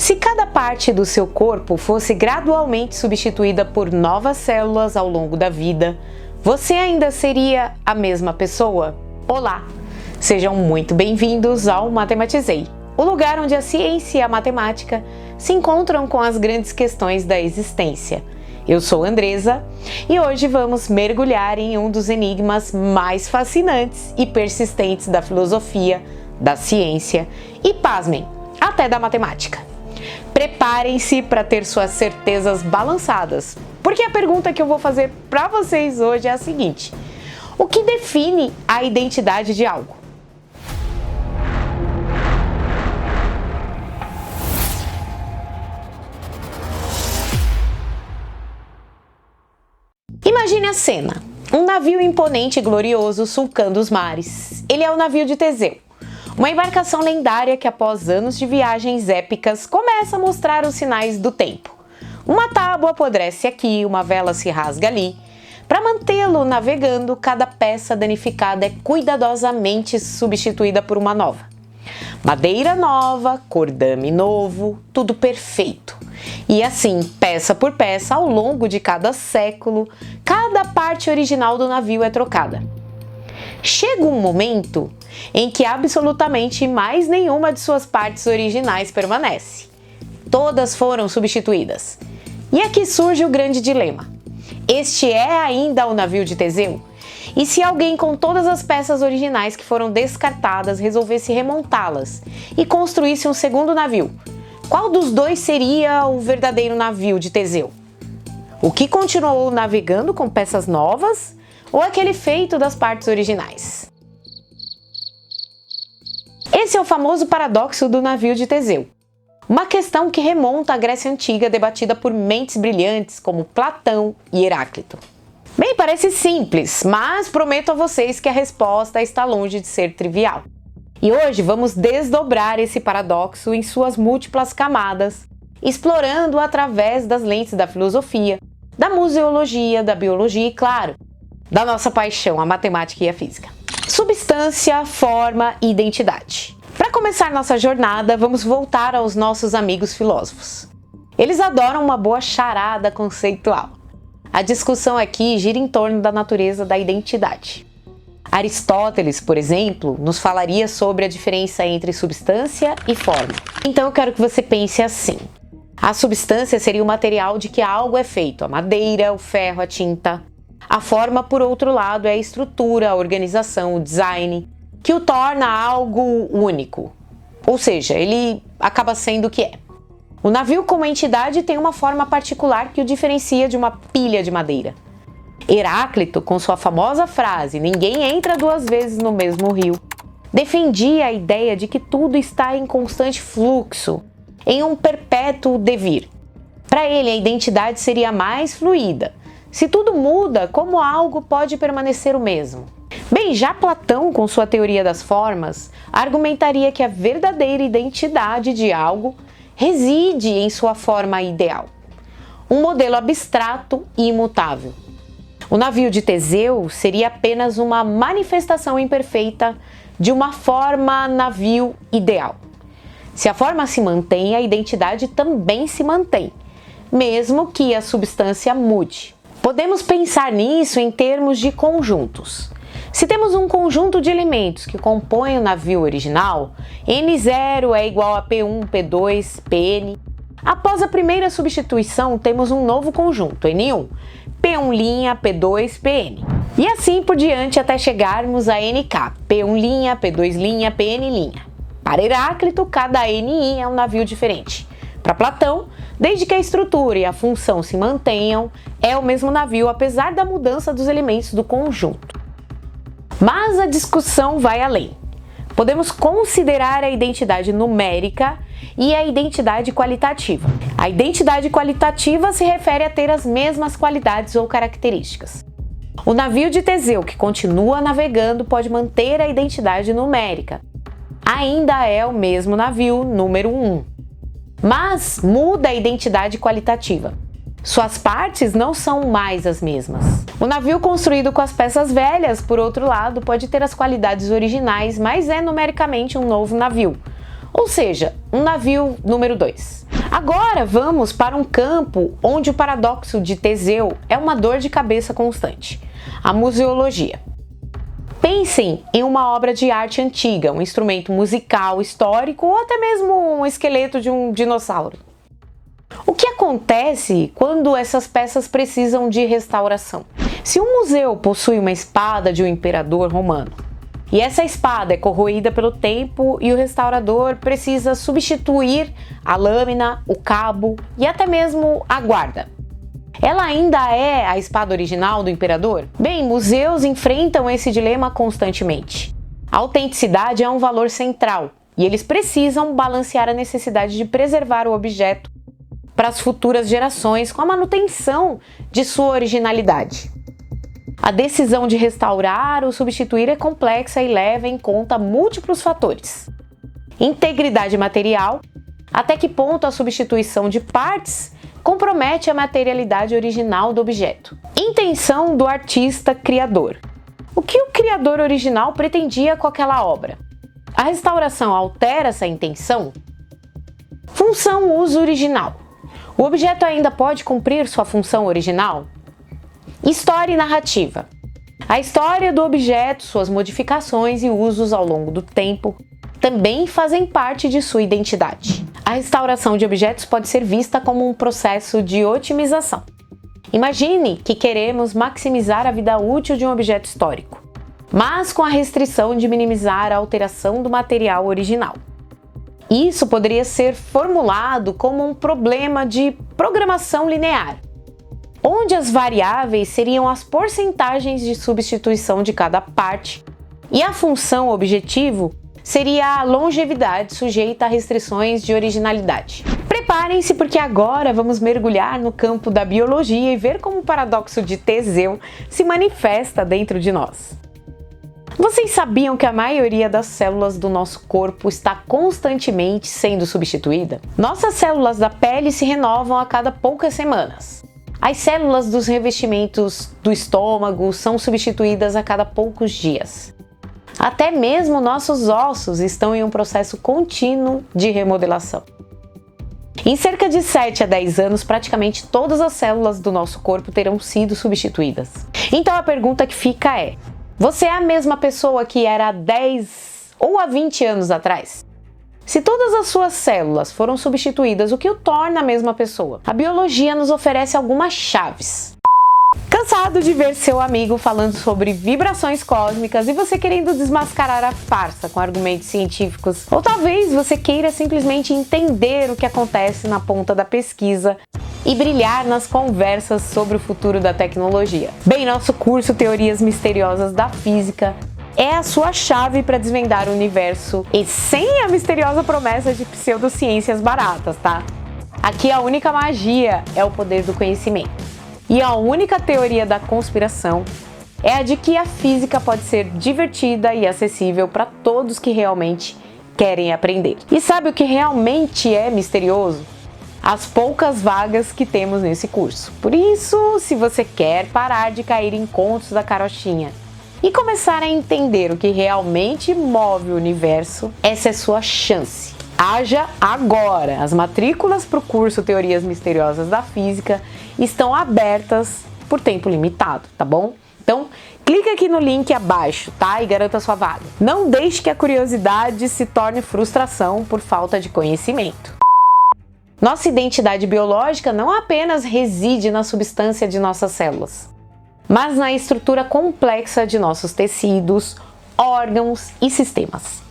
Se cada parte do seu corpo fosse gradualmente substituída por novas células ao longo da vida, você ainda seria a mesma pessoa? Olá! Sejam muito bem-vindos ao Matematizei, o lugar onde a ciência e a matemática se encontram com as grandes questões da existência. Eu sou Andresa e hoje vamos mergulhar em um dos enigmas mais fascinantes e persistentes da filosofia, da ciência e, pasmem, até da matemática. Preparem-se para ter suas certezas balançadas, porque a pergunta que eu vou fazer para vocês hoje é a seguinte: o que define a identidade de algo? Imagine a cena: um navio imponente e glorioso sulcando os mares. Ele é o navio de Teseu, uma embarcação lendária que, após anos de viagens épicas, começa a mostrar os sinais do tempo. Uma tábua apodrece aqui, uma vela se rasga ali. Para mantê-lo navegando, cada peça danificada é cuidadosamente substituída por uma nova. Madeira nova, cordame novo, tudo perfeito. E assim, peça por peça, ao longo de cada século, cada parte original do navio é trocada. Chega um momento em que absolutamente mais nenhuma de suas partes originais permanece. Todas foram substituídas. E aqui surge o grande dilema. Este é ainda o navio de Teseu? E se alguém com todas as peças originais que foram descartadas resolvesse remontá-las e construísse um segundo navio, qual dos dois seria o verdadeiro navio de Teseu? O que continuou navegando com peças novas ou aquele feito das partes originais? Esse é o famoso paradoxo do navio de Teseu. Uma questão que remonta à Grécia Antiga, debatida por mentes brilhantes como Platão e Heráclito. Bem, parece simples, mas prometo a vocês que a resposta está longe de ser trivial. E hoje vamos desdobrar esse paradoxo em suas múltiplas camadas, explorando através das lentes da filosofia, da museologia, da biologia e, claro, da nossa paixão, a matemática e a física. Substância, forma e identidade. Para começar nossa jornada, vamos voltar aos nossos amigos filósofos. Eles adoram uma boa charada conceitual. A discussão aqui gira em torno da natureza da identidade. Aristóteles, por exemplo, nos falaria sobre a diferença entre substância e forma. Então eu quero que você pense assim: a substância seria o material de que algo é feito, a madeira, o ferro, a tinta. A forma, por outro lado, é a estrutura, a organização, o design, que o torna algo único. Ou seja, ele acaba sendo o que é. O navio como entidade tem uma forma particular que o diferencia de uma pilha de madeira. Heráclito, com sua famosa frase "ninguém entra duas vezes no mesmo rio", defendia a ideia de que tudo está em constante fluxo, em um perpétuo devir. Para ele, a identidade seria mais fluida. Se tudo muda, como algo pode permanecer o mesmo? Bem, já Platão, com sua teoria das formas, argumentaria que a verdadeira identidade de algo reside em sua forma ideal, um modelo abstrato e imutável. O navio de Teseu seria apenas uma manifestação imperfeita de uma forma navio ideal. Se a forma se mantém, a identidade também se mantém, mesmo que a substância mude. Podemos pensar nisso em termos de conjuntos. Se temos um conjunto de elementos que compõem o navio original, N0 é igual a P1, P2, Pn. Após a primeira substituição, temos um novo conjunto, N1, P1', P2, Pn. E assim por diante até chegarmos a NK, P1', P2', Pn'. Para Heráclito, cada NI é um navio diferente. Para Platão, desde que a estrutura e a função se mantenham, é o mesmo navio, apesar da mudança dos elementos do conjunto. Mas a discussão vai além. Podemos considerar a identidade numérica e a identidade qualitativa. A identidade qualitativa se refere a ter as mesmas qualidades ou características. O navio de Teseu, que continua navegando, pode manter a identidade numérica. Ainda é o mesmo navio, número 1. Mas muda a identidade qualitativa. Suas partes não são mais as mesmas. O navio construído com as peças velhas, por outro lado, pode ter as qualidades originais, mas é numericamente um novo navio. ou seja, um navio número 2. Agora vamos para um campo onde o paradoxo de Teseu é uma dor de cabeça constante: a museologia. Pensem em uma obra de arte antiga, um instrumento musical histórico ou até mesmo um esqueleto de um dinossauro. O que acontece quando essas peças precisam de restauração? Se um museu possui uma espada de um imperador romano e essa espada é corroída pelo tempo e o restaurador precisa substituir a lâmina, o cabo e até mesmo a guarda, ela ainda é a espada original do imperador? Bem, museus enfrentam esse dilema constantemente. A autenticidade é um valor central e eles precisam balancear a necessidade de preservar o objeto para as futuras gerações com a manutenção de sua originalidade. A decisão de restaurar ou substituir é complexa e leva em conta múltiplos fatores: integridade material, até que ponto a substituição de partes compromete a materialidade original do objeto, intenção do artista criador. O que o criador original pretendia com aquela obra? A restauração altera essa intenção? Função uso original. O objeto ainda pode cumprir sua função original? História e narrativa. A história do objeto, suas modificações e usos ao longo do tempo também fazem parte de sua identidade. A restauração de objetos pode ser vista como um processo de otimização. Imagine que queremos maximizar a vida útil de um objeto histórico, mas com a restrição de minimizar a alteração do material original. Isso poderia ser formulado como um problema de programação linear, onde as variáveis seriam as porcentagens de substituição de cada parte e a função objetivo seria a longevidade sujeita a restrições de originalidade. Preparem-se, porque agora vamos mergulhar no campo da biologia e ver como o paradoxo de Teseu se manifesta dentro de nós. Vocês sabiam que a maioria das células do nosso corpo está constantemente sendo substituída? Nossas células da pele se renovam a cada poucas semanas. As células dos revestimentos do estômago são substituídas a cada poucos dias. Até mesmo nossos ossos estão em um processo contínuo de remodelação. Em cerca de 7 a 10 anos, praticamente todas as células do nosso corpo terão sido substituídas. Então a pergunta que fica é: você é a mesma pessoa que era há 10 ou há 20 anos atrás? Se todas as suas células foram substituídas, o que o torna a mesma pessoa? A biologia nos oferece algumas chaves. Cansado de ver seu amigo falando sobre vibrações cósmicas e você querendo desmascarar a farsa com argumentos científicos? Ou talvez você queira simplesmente entender o que acontece na ponta da pesquisa e brilhar nas conversas sobre o futuro da tecnologia? Bem, nosso curso Teorias Misteriosas da Física é a sua chave para desvendar o universo e sem a misteriosa promessa de pseudociências baratas, tá? Aqui a única magia é o poder do conhecimento. E a única teoria da conspiração é a de que a física pode ser divertida e acessível para todos que realmente querem aprender. E sabe o que realmente é misterioso? As poucas vagas que temos nesse curso. Por isso, se você quer parar de cair em contos da carochinha e começar a entender o que realmente move o universo, essa é sua chance. Haja agora! As matrículas para o curso Teorias Misteriosas da Física estão abertas por tempo limitado, tá bom? Então, clica aqui no link abaixo, tá? E garanta sua vaga. Não deixe que a curiosidade se torne frustração por falta de conhecimento. Nossa identidade biológica não apenas reside na substância de nossas células, mas na estrutura complexa de nossos tecidos, órgãos e sistemas.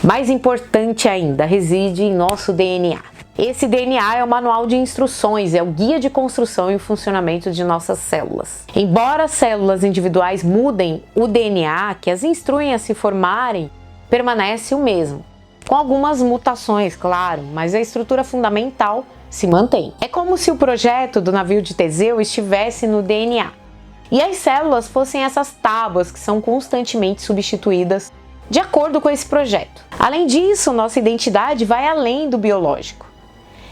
Mais importante ainda, reside em nosso DNA. Esse DNA é o manual de instruções, é o guia de construção e funcionamento de nossas células. Embora as células individuais mudem, o DNA que as instruem a se formarem permanece o mesmo, com algumas mutações, claro, mas a estrutura fundamental se mantém. É como se o projeto do navio de Teseu estivesse no DNA e as células fossem essas tábuas que são constantemente substituídas de acordo com esse projeto. Além disso, nossa identidade vai além do biológico.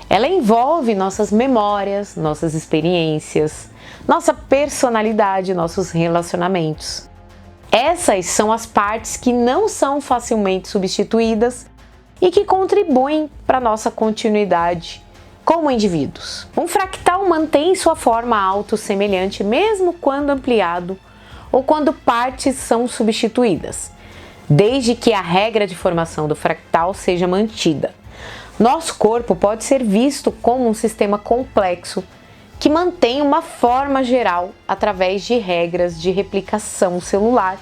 Ela envolve nossas memórias, nossas experiências, nossa personalidade, nossos relacionamentos. Essas são as partes que não são facilmente substituídas e que contribuem para nossa continuidade como indivíduos. Um fractal mantém sua forma autossemelhante mesmo quando ampliado ou quando partes são substituídas, desde que a regra de formação do fractal seja mantida. Nosso corpo pode ser visto como um sistema complexo que mantém uma forma geral através de regras de replicação celular,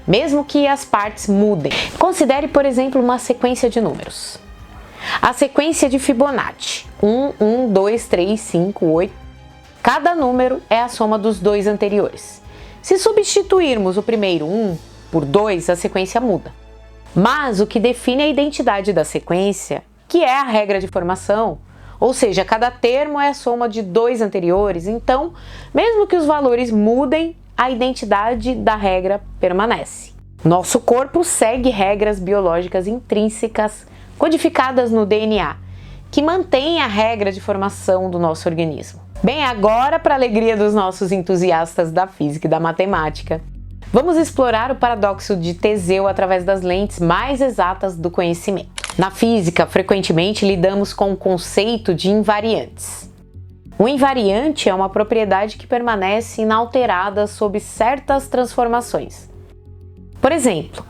mesmo que as partes mudem. Considere, por exemplo, uma sequência de números. A sequência de Fibonacci, 1, 1, 2, 3, 5, 8. Cada número é a soma dos dois anteriores. Se substituirmos o primeiro 1 por 2, a sequência muda. Mas o que define a identidade da sequência, que é a regra de formação, ou seja, cada termo é a soma de dois anteriores, então, mesmo que os valores mudem, a identidade da regra permanece. Nosso corpo segue regras biológicas intrínsecas codificadas no DNA, que mantém a regra de formação do nosso organismo. Bem, agora, para a alegria dos nossos entusiastas da física e da matemática, vamos explorar o paradoxo de Teseu através das lentes mais exatas do conhecimento. Na física, frequentemente lidamos com o conceito de invariantes. O invariante é uma propriedade que permanece inalterada sob certas transformações. Por exemplo,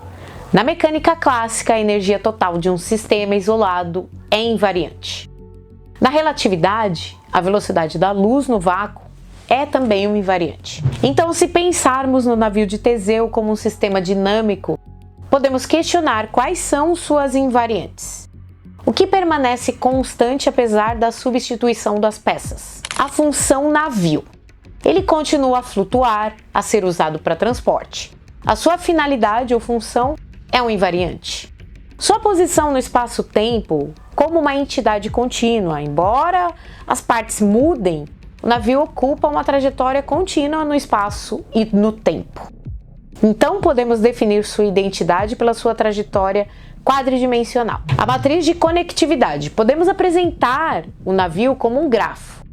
na mecânica clássica, a energia total de um sistema isolado é invariante. Na relatividade, a velocidade da luz no vácuo é também um invariante. Então, se pensarmos no navio de Teseu como um sistema dinâmico, podemos questionar quais são suas invariantes. O que permanece constante apesar da substituição das peças? A função navio. Ele continua a flutuar, a ser usado para transporte. A sua finalidade ou função é um invariante. Sua posição no espaço-tempo, como uma entidade contínua, embora as partes mudem, o navio ocupa uma trajetória contínua no espaço e no tempo. Então, podemos definir sua identidade pela sua trajetória quadridimensional. A matriz de conectividade. Podemos apresentar o navio como um grafo,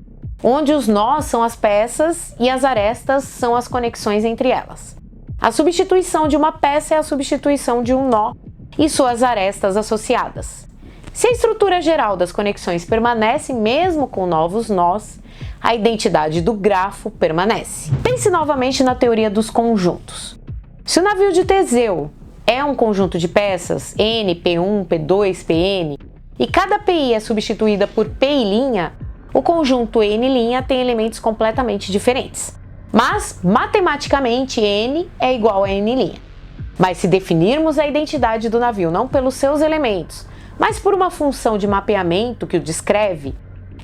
onde os nós são as peças e as arestas são as conexões entre elas. A substituição de uma peça é a substituição de um nó e suas arestas associadas. Se a estrutura geral das conexões permanece mesmo com novos nós, a identidade do grafo permanece. Pense novamente na teoria dos conjuntos. Se o navio de Teseu é um conjunto de peças, N, P1, P2, Pn, e cada Pi é substituída por P', o conjunto N' tem elementos completamente diferentes. Mas, matematicamente, N é igual a N'. Mas se definirmos a identidade do navio não pelos seus elementos, mas por uma função de mapeamento que o descreve,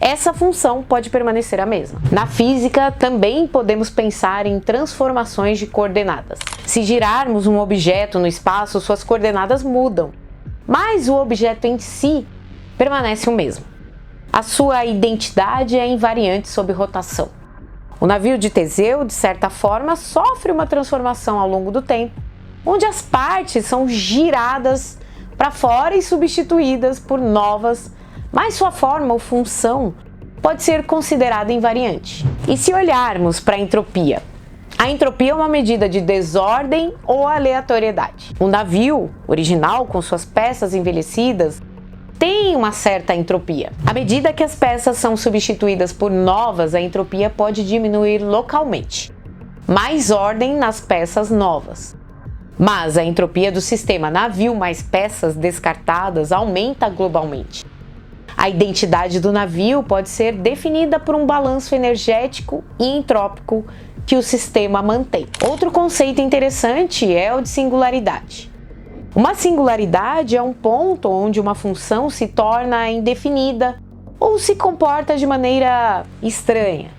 essa função pode permanecer a mesma. Na física, também podemos pensar em transformações de coordenadas. Se girarmos um objeto no espaço, suas coordenadas mudam, mas o objeto em si permanece o mesmo. A sua identidade é invariante sob rotação. O navio de Teseu, de certa forma, sofre uma transformação ao longo do tempo, onde as partes são giradas para fora e substituídas por novas, mas sua forma ou função pode ser considerada invariante. E se olharmos para a entropia é uma medida de desordem ou aleatoriedade. O navio original, com suas peças envelhecidas, tem uma certa entropia. À medida que as peças são substituídas por novas, a entropia pode diminuir localmente. Mais ordem nas peças novas. Mas a entropia do sistema navio mais peças descartadas aumenta globalmente. A identidade do navio pode ser definida por um balanço energético e entrópico que o sistema mantém. Outro conceito interessante é o de singularidade. Uma singularidade é um ponto onde uma função se torna indefinida ou se comporta de maneira estranha.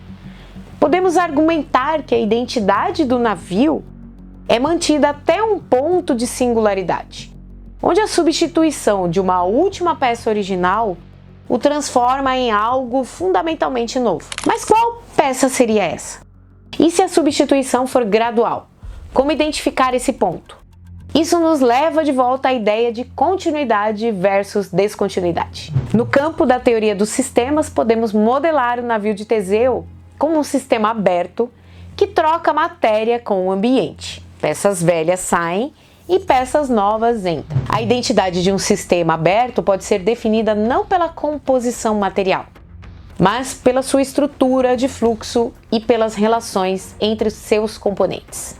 Podemos argumentar que a identidade do navio é mantida até um ponto de singularidade, onde a substituição de uma última peça original o transforma em algo fundamentalmente novo. Mas qual peça seria essa? E se a substituição for gradual? Como identificar esse ponto? Isso nos leva de volta à ideia de continuidade versus descontinuidade. No campo da teoria dos sistemas, podemos modelar o navio de Teseu como um sistema aberto que troca matéria com o ambiente. Peças velhas saem e peças novas entram. A identidade de um sistema aberto pode ser definida não pela composição material, mas pela sua estrutura de fluxo e pelas relações entre os seus componentes.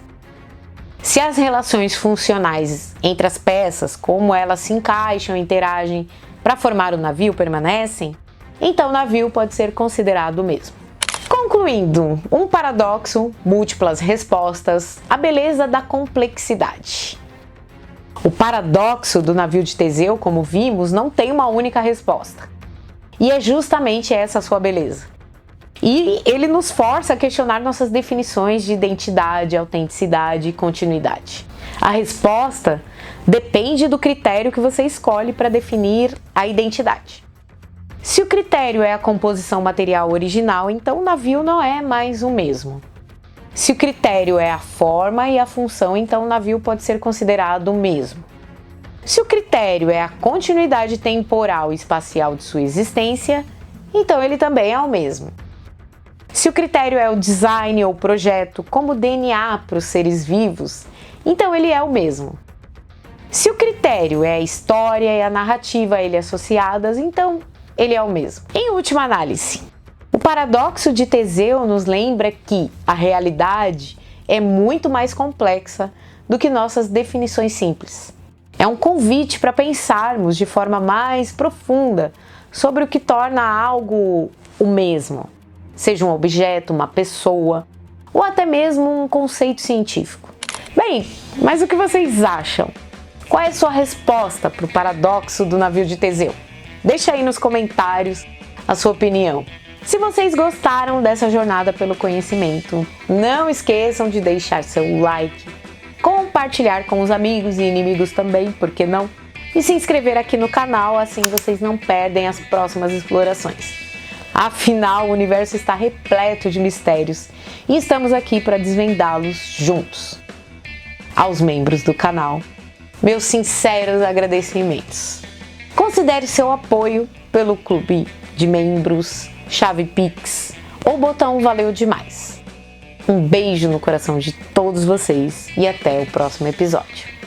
Se as relações funcionais entre as peças, como elas se encaixam e interagem para formar o navio, permanecem, então o navio pode ser considerado o mesmo. Concluindo, um paradoxo, múltiplas respostas, a beleza da complexidade. O paradoxo do navio de Teseu, como vimos, não tem uma única resposta. E é justamente essa a sua beleza. E ele nos força a questionar nossas definições de identidade, autenticidade e continuidade. A resposta depende do critério que você escolhe para definir a identidade. Se o critério é a composição material original, então o navio não é mais o mesmo. Se o critério é a forma e a função, então o navio pode ser considerado o mesmo. Se o critério é a continuidade temporal e espacial de sua existência, então ele também é o mesmo. Se o critério é o design ou projeto, como DNA para os seres vivos, então ele é o mesmo. Se o critério é a história e a narrativa a ele associadas, então ele é o mesmo. Em última análise, o paradoxo de Teseu nos lembra que a realidade é muito mais complexa do que nossas definições simples. É um convite para pensarmos de forma mais profunda sobre o que torna algo o mesmo, seja um objeto, uma pessoa ou até mesmo um conceito científico. Bem, mas o que vocês acham? Qual é a sua resposta para o paradoxo do navio de Teseu? Deixa aí nos comentários a sua opinião. Se vocês gostaram dessa jornada pelo conhecimento, não esqueçam de deixar seu like, compartilhar com os amigos e inimigos também, por que não? E se inscrever aqui no canal, assim vocês não perdem as próximas explorações. Afinal, o universo está repleto de mistérios e estamos aqui para desvendá-los juntos. Aos membros do canal, meus sinceros agradecimentos. Considere seu apoio pelo clube de membros, chave Pix ou botão Valeu Demais. Um beijo no coração de todos vocês e até o próximo episódio.